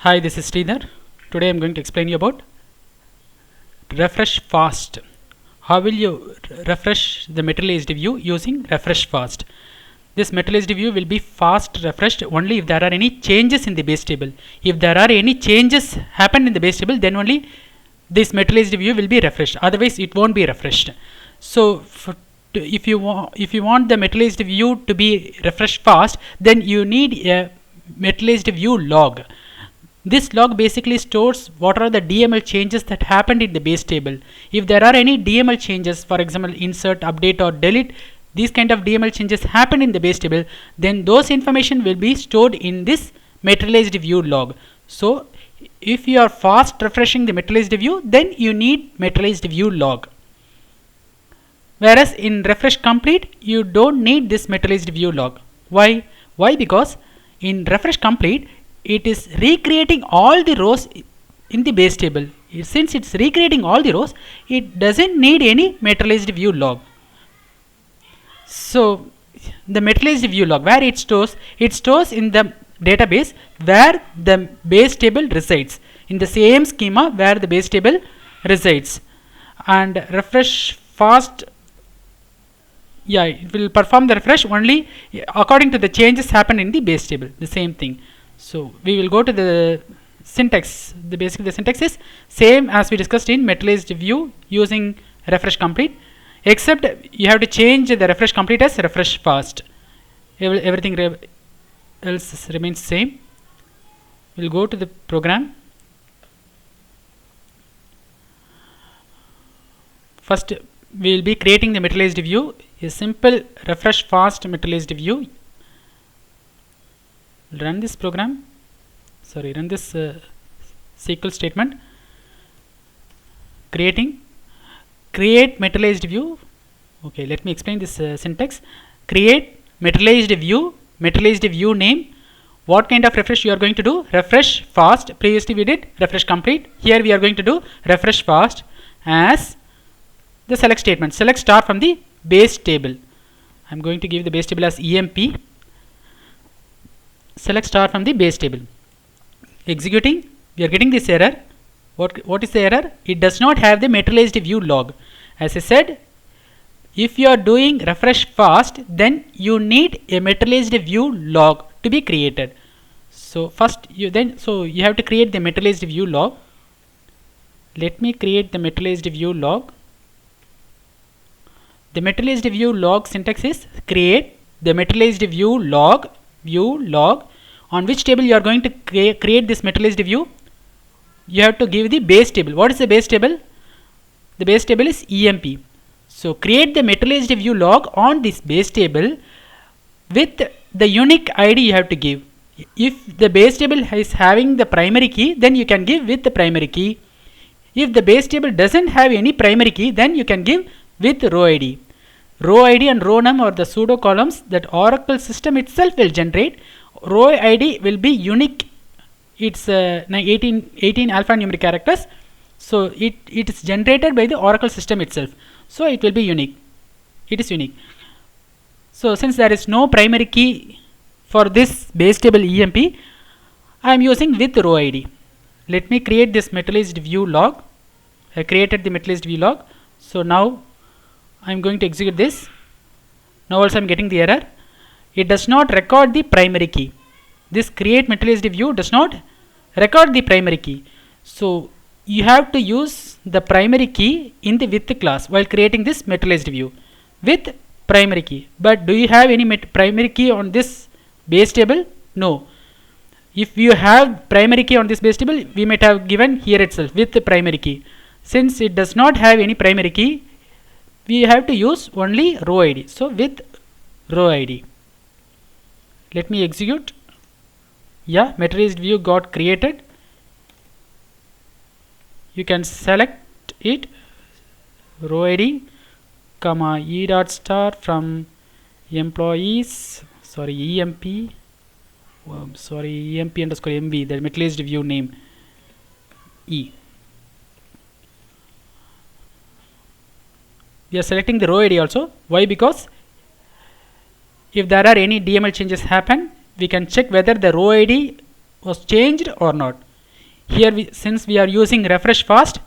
Hi, this is Sridhar. Today I am going to explain you about refresh fast. How will you refresh the materialized view using refresh fast? This materialized view will be fast refreshed only if there are any changes in the base table. If there are any changes happen in the base table, then only this materialized view will be refreshed. Otherwise, it won't be refreshed. So, if you want the materialized view to be refreshed fast, then you need a materialized view log. This log basically stores what are the DML changes that happened in the base table. If there are any DML changes, for example insert, update or delete, these kind of DML changes happen in the base table, then those information will be stored in this materialized view log. So if you are fast refreshing the materialized view, then you need materialized view log. Whereas in refresh complete, you don't need this materialized view log. Why? Because in refresh complete, it is recreating all the rows in the base table. Since it's recreating all the rows, it doesn't need any materialized view log. So the materialized view log, where it stores in the database where the base table resides, in the same schema where the base table resides. And refresh fast, it will perform the refresh only according to the changes happen in the base table, the same thing. So we will go to the syntax. Basically the syntax is same as we discussed in materialized view using refresh complete, except you have to change the refresh complete as refresh fast. Everything else remains same. We'll go to the program. First we will be creating the materialized view, a simple refresh fast materialized view. Run this program, run this SQL statement, create materialized view. Okay, let me explain this syntax. Create materialized view name. What kind of refresh you are going to do? Refresh fast. Previously we did refresh complete. Here we are going to do refresh fast as the select statement. Select star from the base table. I am going to give the base table as EMP. Select star from the base table. Executing, we are getting this error. What is the error? It does not have the materialized view log. As I said, if you are doing refresh fast, then you need a materialized view log to be created. So first you have to create the materialized view log. Let me create the materialized view log. The materialized view log syntax is create the materialized view log on which table you are going to create this materialized view. You have to give the base table. What is the base table? The base table is EMP. So create the materialized view log on this base table with the unique ID you have to give. If the base table is having the primary key, then you can give with the primary key. If the base table doesn't have any primary key, then you can give with row ID. Row ID and row num are the pseudo columns that Oracle system itself will generate. Row ID will be unique. It's 18 alphanumeric characters. So it is generated by the Oracle system itself. So it will be unique. It is unique. So since there is no primary key for this base table EMP, I am using with row ID. Let me create this materialized view log. I created the materialized view log. So now I am going to execute this. Now also I am getting the error. It does not record the primary key. This create materialized view does not record the primary key. So you have to use the primary key in the with class while creating this materialized view with primary key. But do you have any primary key on this base table? No. If you have primary key on this base table, we might have given here itself with the primary key. Since it does not have any primary key, we have to use only row ID. So with row ID. Let me execute. Yeah, materialized view got created. You can select it, row ID, comma e dot star from employees, EMP, EMP underscore MV, the materialized view name E. We are selecting the row ID also. Why? Because if there are any DML changes happen, we can check whether the row ID was changed or not. Here since we are using refresh fast,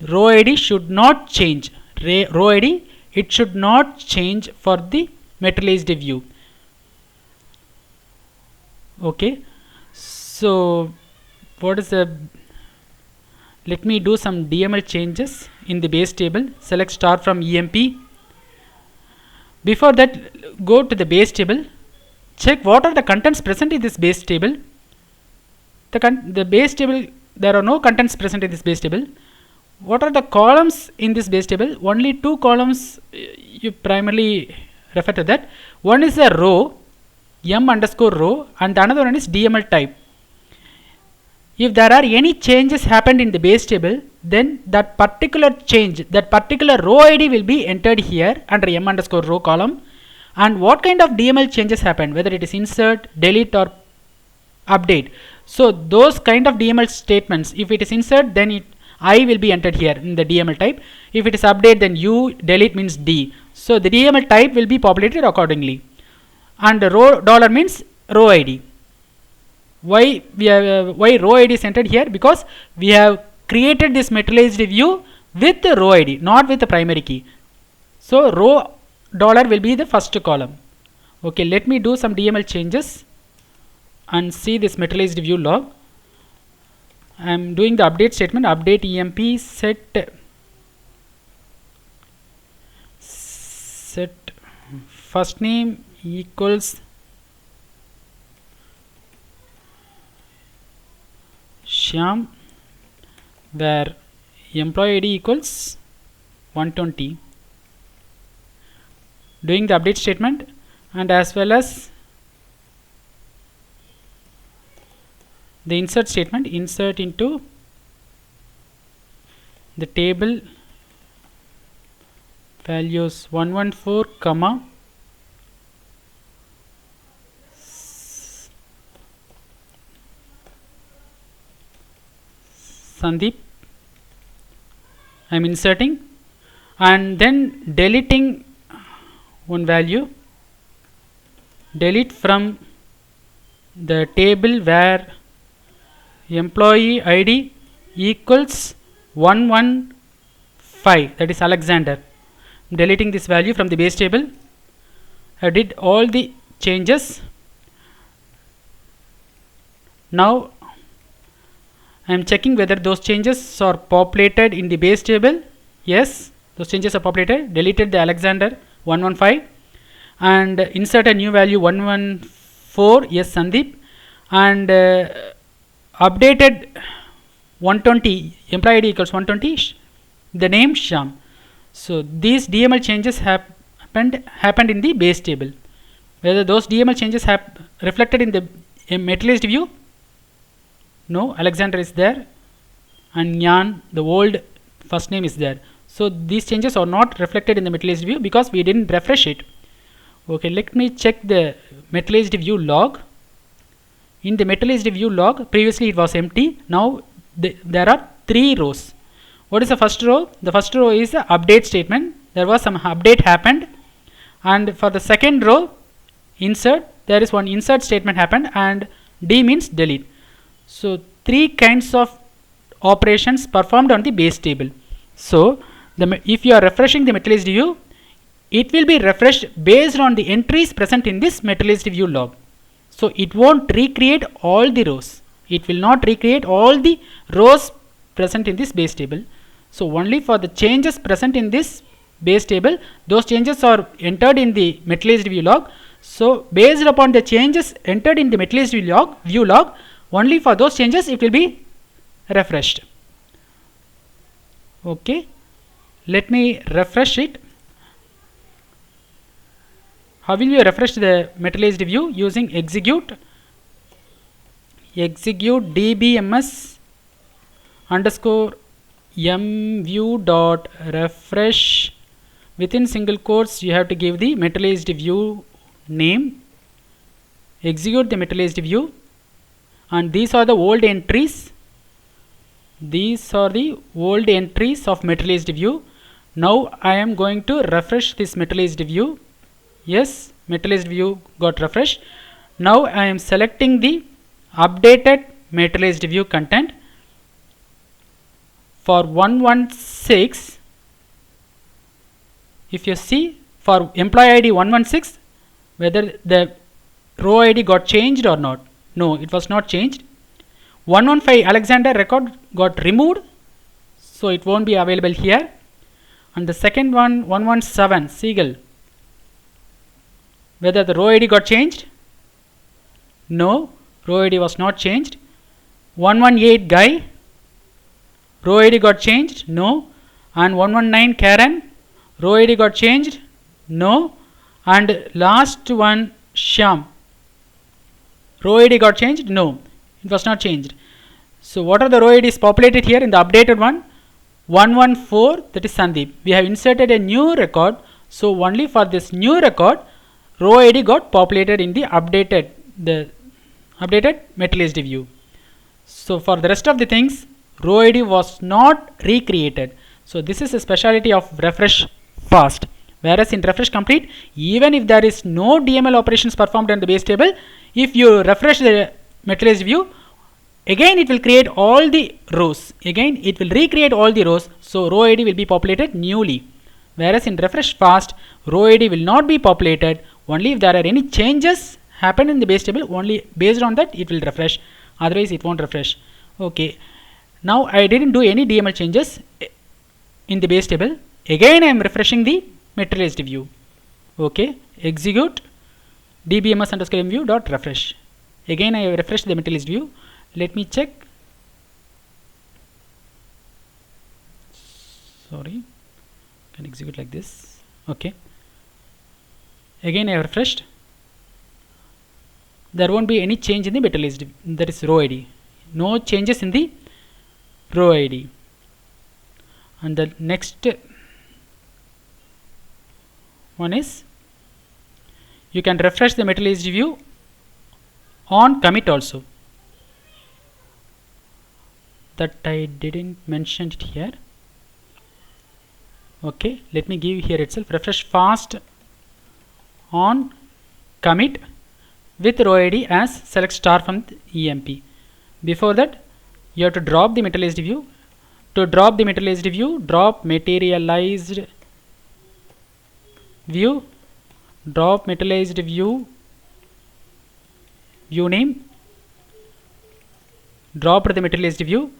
row ID should not change. Row ID, it should not change for the materialized view. Okay, so what is the, let me do some DML changes in the base table. Select star from EMP. Before that, go to the base table, check what are the contents present in this base table. The base table, there are no contents present in this base table. What are the columns in this base table? Only two columns you primarily refer to that. One is a row, m_row, and the another one is DML type. If there are any changes happened in the base table, then that particular change, that particular row ID will be entered here under m_row column. And what kind of DML changes happened, whether it is insert, delete, or update. So those kind of DML statements, if it is insert, then I will be entered here in the DML type. If it is update, then U, delete means D. So the DML type will be populated accordingly. And the row dollar means row ID. Why row ID is entered here? Because we have created this materialized view with the row ID, not with the primary key. So row dollar will be the first column. Okay, let me do some DML changes and see this materialized view log. I am doing the update statement, update emp set first name equals Shyam, where employee ID equals 120. Doing the update statement, and as well as the insert statement, insert into the table values 114 comma Sandeep. I am inserting and then deleting one value, delete from the table where employee ID equals 115, that is Alexander. Deleting this value from the base table. I did all the changes. Now I am checking whether those changes are populated in the base table. Yes, those changes are populated. Deleted the Alexander 115 and insert a new value 114, yes Sandeep, and updated 120, employee ID equals 120, the name Shyam. So these DML changes happened in the base table. Whether those DML changes have reflected in the materialized view? No, Alexander is there and Nyan, the old first name, is there. So these changes are not reflected in the materialized view because we didn't refresh it. Okay, let me check the materialized view log. In the materialized view log, previously it was empty. Now there are 3 rows. What is the first row? The first row is the update statement. There was some update happened. And for the second row, insert, there is one insert statement happened, and D means delete. So 3 kinds of operations performed on the base table. So if you are refreshing the materialized view, it will be refreshed based on the entries present in this materialized view log. So it won't recreate all the rows. It will not recreate all the rows present in this base table. So only for the changes present in this base table, those changes are entered in the materialized view log. So based upon the changes entered in the materialized view log, only for those changes it will be refreshed. Okay, let me refresh it. How will you refresh the materialized view? Using execute dbms underscore mview dot refresh. Within single quotes you have to give the materialized view name. Execute the materialized view, and these are the old entries. These are the old entries of materialized view. Now I am going to refresh this materialized view. Yes, materialized view got refreshed. Now I am selecting the updated materialized view content for 116, if you see for employee ID 116, whether the row ID got changed or not. No, it was not changed. 115 Alexander record got removed, so it won't be available here. And the second one, 117 Siegel, whether the row ID got changed. No, row ID was not changed. 118 Guy, row ID got changed. No. And 119 Karen, row ID got changed. No. And last one Shyam, row ID got changed. No, it was not changed. So what are the row IDs populated here in the updated one? 114, that is Sandeep. We have inserted a new record, so only for this new record row ID got populated in the updated metal HD view. So for the rest of the things, row ID was not recreated. So this is a speciality of refresh fast. Whereas in refresh complete, even if there is no DML operations performed on the base table, if you refresh the metal HD view, again it will create all the rows. Again it will recreate all the rows. So row ID will be populated newly. Whereas in refresh fast, row ID will not be populated. Only if there are any changes happen in the base table, only based on that it will refresh. Otherwise it won't refresh. Okay. Now I didn't do any DML changes in the base table. Again I am refreshing the metal HD view. Okay. Execute dbms underscore mview dot refresh. Again I refresh the metal HD view. Let me check. Sorry, can execute like this. Okay. Again I have refreshed. There won't be any change in the metal HD, that is row ID. No changes in the row ID. And the next one is, you can refresh the metal HD view on commit also. That I didn't mention it here. Okay, let me give here itself. Refresh fast on commit with row ID as select star from EMP. Before that, you have to drop the metal HD view. To drop the metal HD view, drop materialized view, drop materialized view name, drop the materialized view,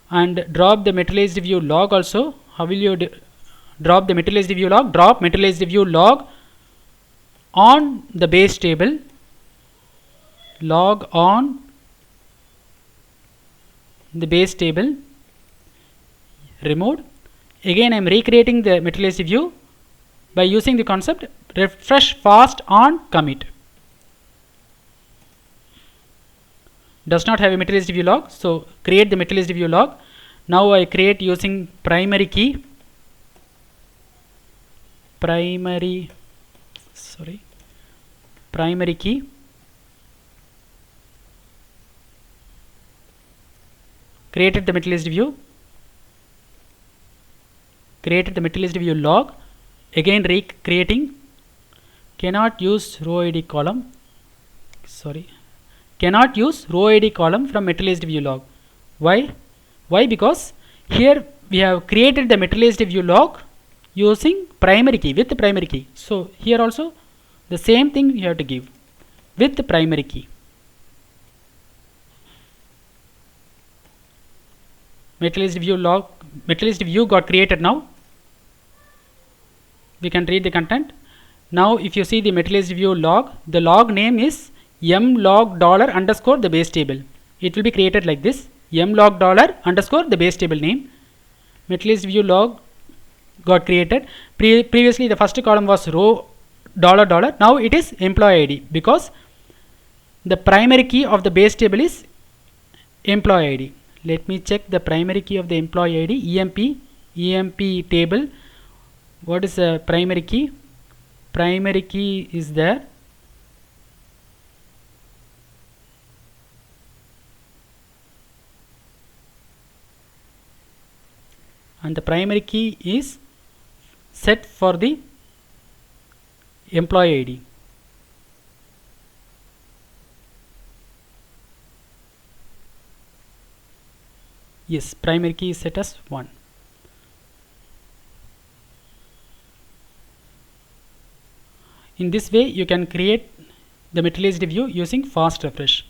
and drop the materialized view log also. How will you drop the materialized view log? Drop materialized view log on the base table, log on the base table, removed. Again I am recreating the materialized view by using the concept refresh fast on commit. Does not have a materialized view log, so create the materialized view log. Now I create using primary key, primary key, created the materialized view, created the materialized view log. Again recreating, cannot use row ID column, cannot use row ID column from materialized view log. Why? Because here we have created the materialized view log using primary key, with the primary key. So here also the same thing you have to give with the primary key. Materialized view log, materialized view got created now. We can read the content. Now if you see the materialized view log, the log name is mlog $_ the base table. It will be created like this, mlog $_ the base table name. Materialized view log got created. Previously the first column was row $$. Now it is employee ID, because the primary key of the base table is employee ID. Let me check the primary key of the employee ID. EMP table. What is the primary key? Primary key is there. And the primary key is set for the employee ID. Yes, primary key is set as 1. In this way you can create the materialized view using fast refresh.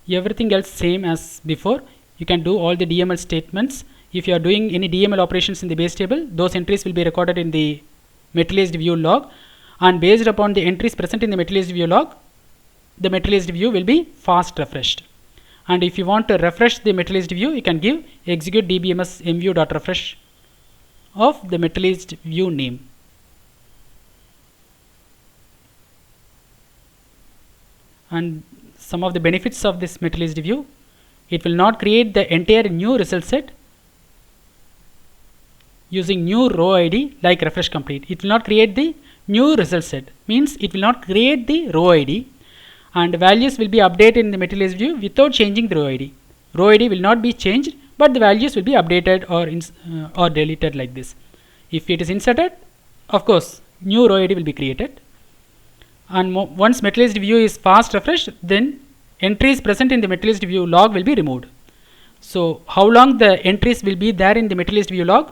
Everything else same as before. You can do all the DML statements. If you are doing any DML operations in the base table, those entries will be recorded in the materialized view log, and based upon the entries present in the materialized view log, the materialized view will be fast refreshed. And if you want to refresh the materialized view, you can give execute dbms mview.refresh of the materialized view name. And some of the benefits of this materialized view: it will not create the entire new result set using new row ID like refresh complete. It will not create the new result set, means it will not create the row ID, and values will be updated in the materialized view without changing the row ID. Row ID will not be changed, but the values will be updated or deleted like this. If it is inserted, of course new row ID will be created. And once materialized view is fast refreshed, then entries present in the materialized view log will be removed. So how long the entries will be there in the materialized view log?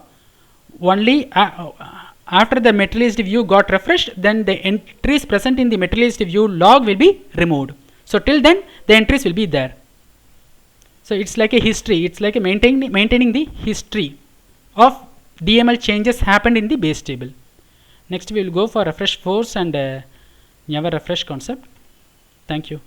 Only after the materialized view got refreshed, then the entries present in the materialized view log will be removed. So till then the entries will be there. So it's like a history. It's like a maintaining the history of DML changes happened in the base table. Next we will go for refresh force and never refresh concept. Thank you.